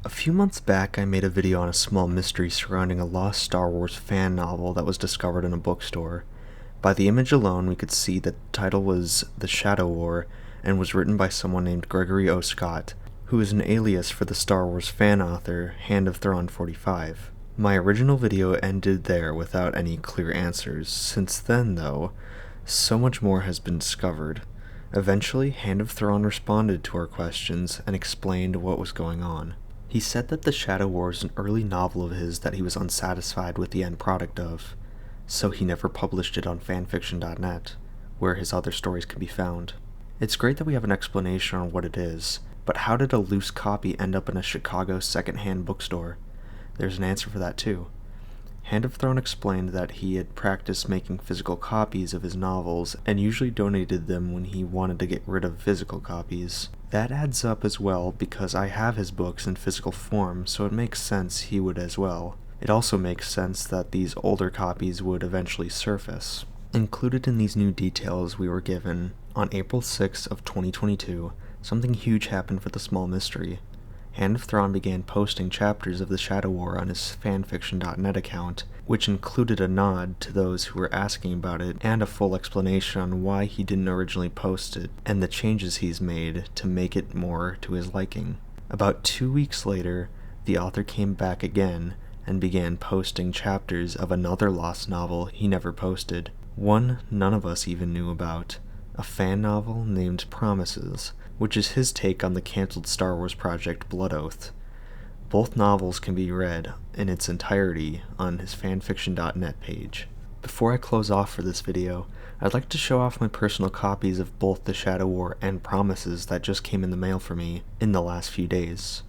A few months back, I made a video on a small mystery surrounding a lost Star Wars fan novel that was discovered in a bookstore. By the image alone, we could see that the title was The Shadow War and was written by someone named Gregory O. Scott, who is an alias for the Star Wars fan author Hand of Thrawn 45. My original video ended there without any clear answers. Since then, though, so much more has been discovered. Eventually, Hand of Thrawn responded to our questions and explained what was going on. He said that The Shadow War is an early novel of his that he was unsatisfied with the end product of, so he never published it on fanfiction.net, where his other stories can be found. It's great that we have an explanation on what it is, but how did a loose copy end up in a Chicago second-hand bookstore? There's an answer for that too. Hand of Thrawn explained that he had practiced making physical copies of his novels and usually donated them when he wanted to get rid of physical copies. That adds up as well because I have his books in physical form, so it makes sense he would as well. It also makes sense that these older copies would eventually surface. Included in these new details we were given, on April 6th of 2022, something huge happened for the small mystery. Hand of Thrawn began posting chapters of The Shadow War on his fanfiction.net account, which included a nod to those who were asking about it and a full explanation on why he didn't originally post it and the changes he's made to make it more to his liking. About 2 weeks later, the author came back again and began posting chapters of another lost novel he never posted, one none of us even knew about, a fan novel named Promises, which is his take on the cancelled Star Wars project Blood Oath. Both novels can be read in its entirety on his fanfiction.net page. Before I close off for this video, I'd like to show off my personal copies of both The Shadow War and Promises that just came in the mail for me in the last few days.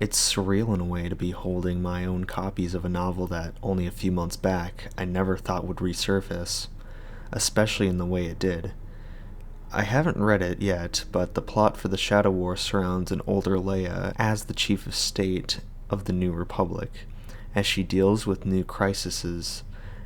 It's surreal in a way to be holding my own copies of a novel that only a few months back I never thought would resurface, especially in the way it did. I haven't read it yet, but the plot for The Shadow War surrounds an older Leia as the Chief of State of the New Republic, as she deals with new crises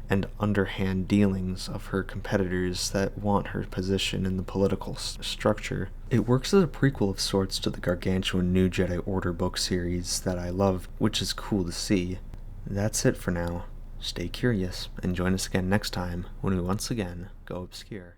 and underhand dealings of her competitors that want her position in the political structure. It works as a prequel of sorts to the gargantuan New Jedi Order book series that I love, which is cool to see. That's it for now. Stay curious, and join us again next time when we once again go obscure.